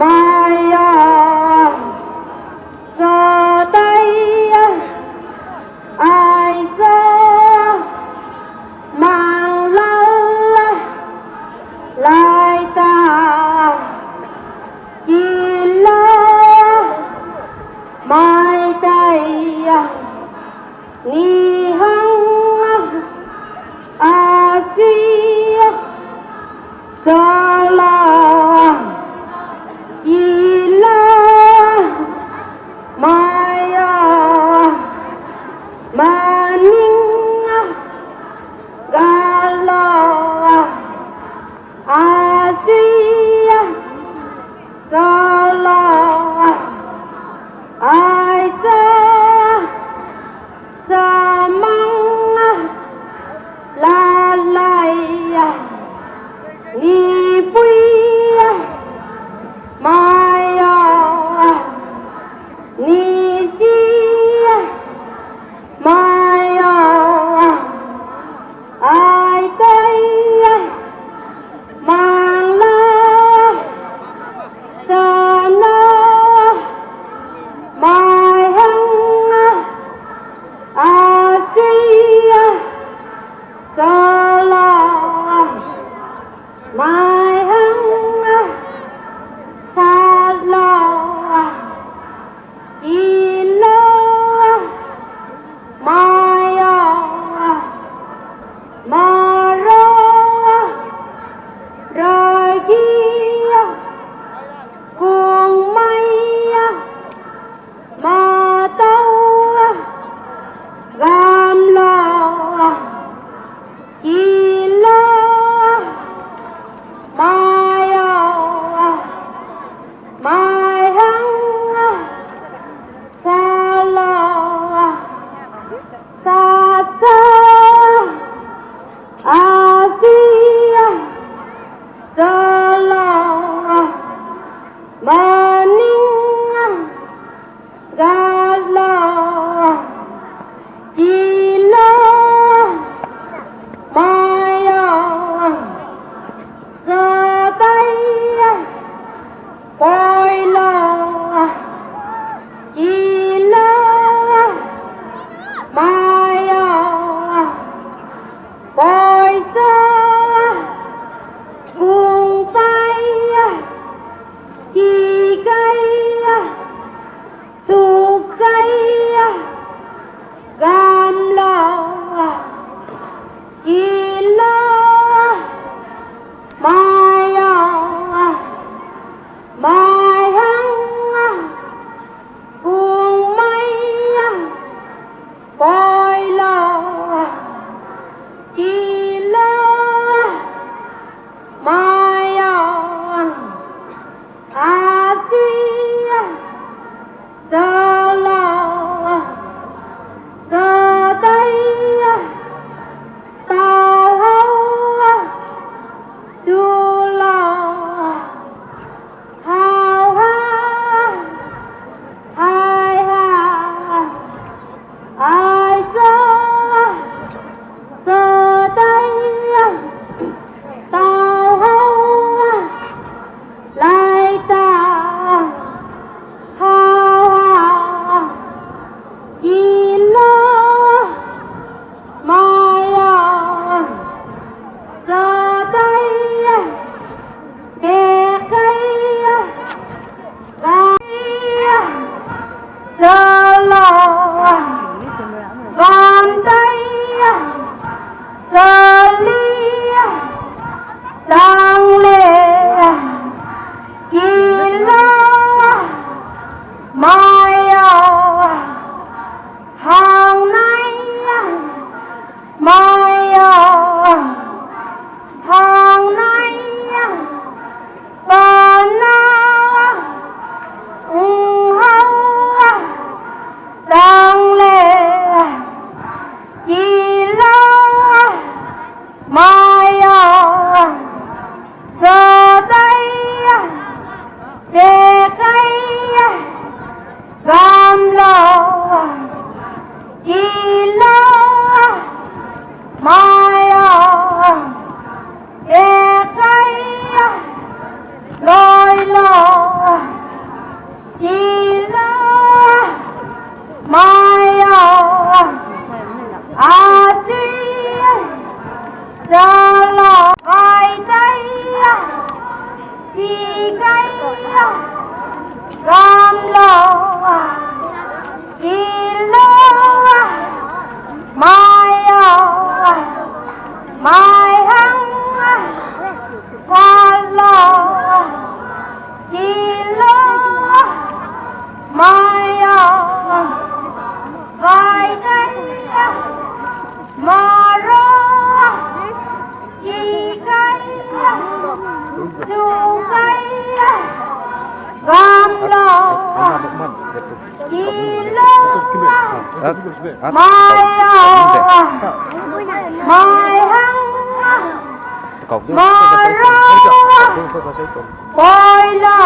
Maya giờ đây ai ra mang lâu lại ta chỉ là mai đây ni hăng a di đà la chỉ là mai mà ninh ga la a di đà la ai ra sa mang la lai ni pui mai ni di mai ai đây mang la sa na mai hăng a di đà la mai hăng sa la đi la mai ma ra rồi kia cuồng mây mà tao gam lo chỉ lo mai mai hăng sa la sa sa a di đà la ma ninh ga la chỉ là mai giờ đây coi là chỉ là mai coi ra vùng bay chỉ cây su cây gam lo chỉ là mai mai hăng cuồng mây coi lo chỉ là mai a di đà la giờ đây tao du la hao ha hai ha ai ra giờ đây tao lại ta hao chỉ lo mai giờ đây kẻ cây gai giờ lo bàn tay giờ ly đang lệ chỉ lo mai hàng nay mai hàng nay và na hao đang lệ chỉ lo mai giờ đây để cây gam lo chỉ lo mai để cây lôi lo cam lo kỳ lo mai mai hăng qua lo kỳ lo mai vai đây mà ro kỳ cây dù cây gam lo kỳ lo mai mai hăng mà ro bồi lo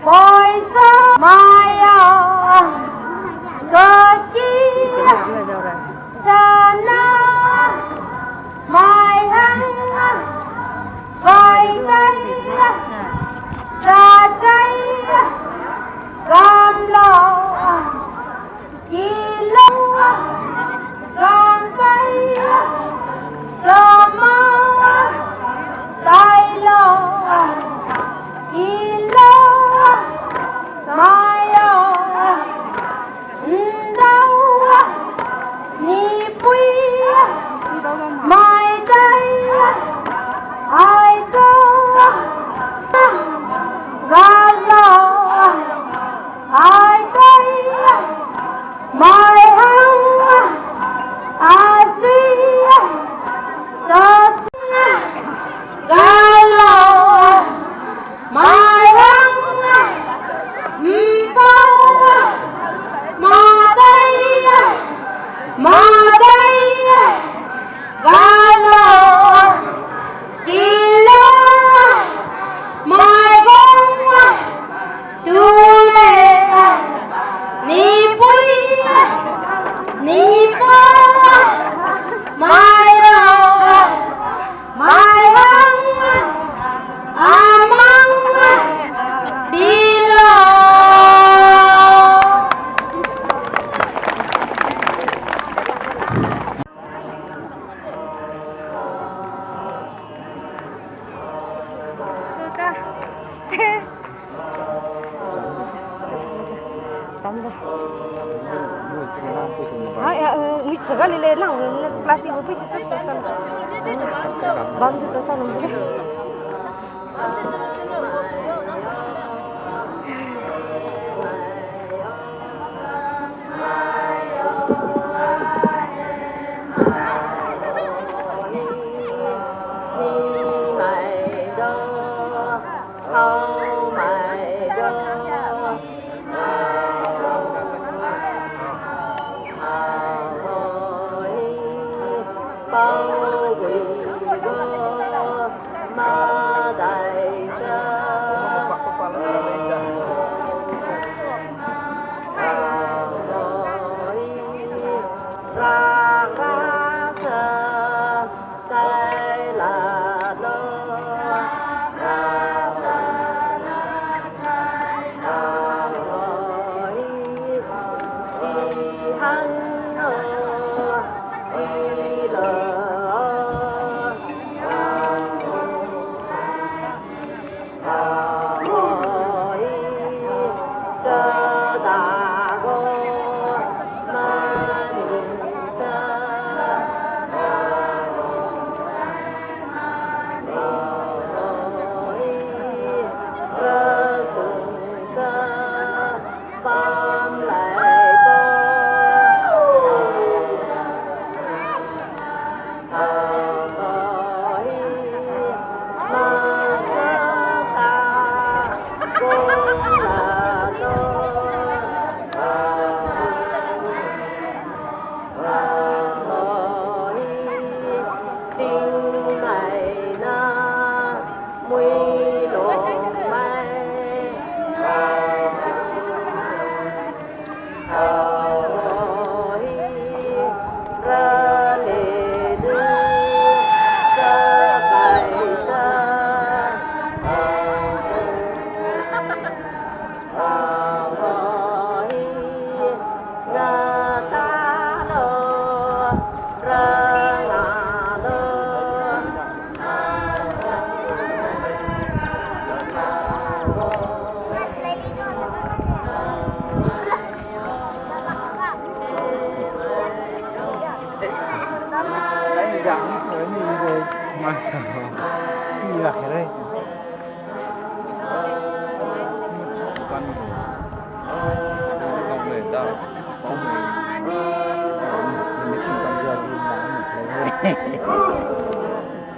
bồi gió mai cơ chi sana mai hăng vai cây ra cây cam lo kỳ lo cam cây gió mơ tay lo kỳ lo mai đâu ni quy mai đây ai có ga lo ai đây mai hăng ai suy tất ga lo mai hăng mà đây ga lo kỳ lo mai gong tu lệ ni pui ni po mai mai hăng amang bilo Jaga lele lang, plastik bupis itu selesai. Baru selesai namanya.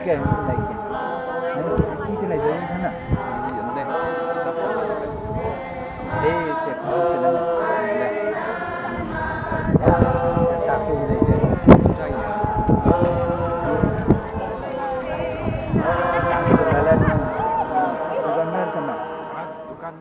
Like teacher like doing sana. Bukan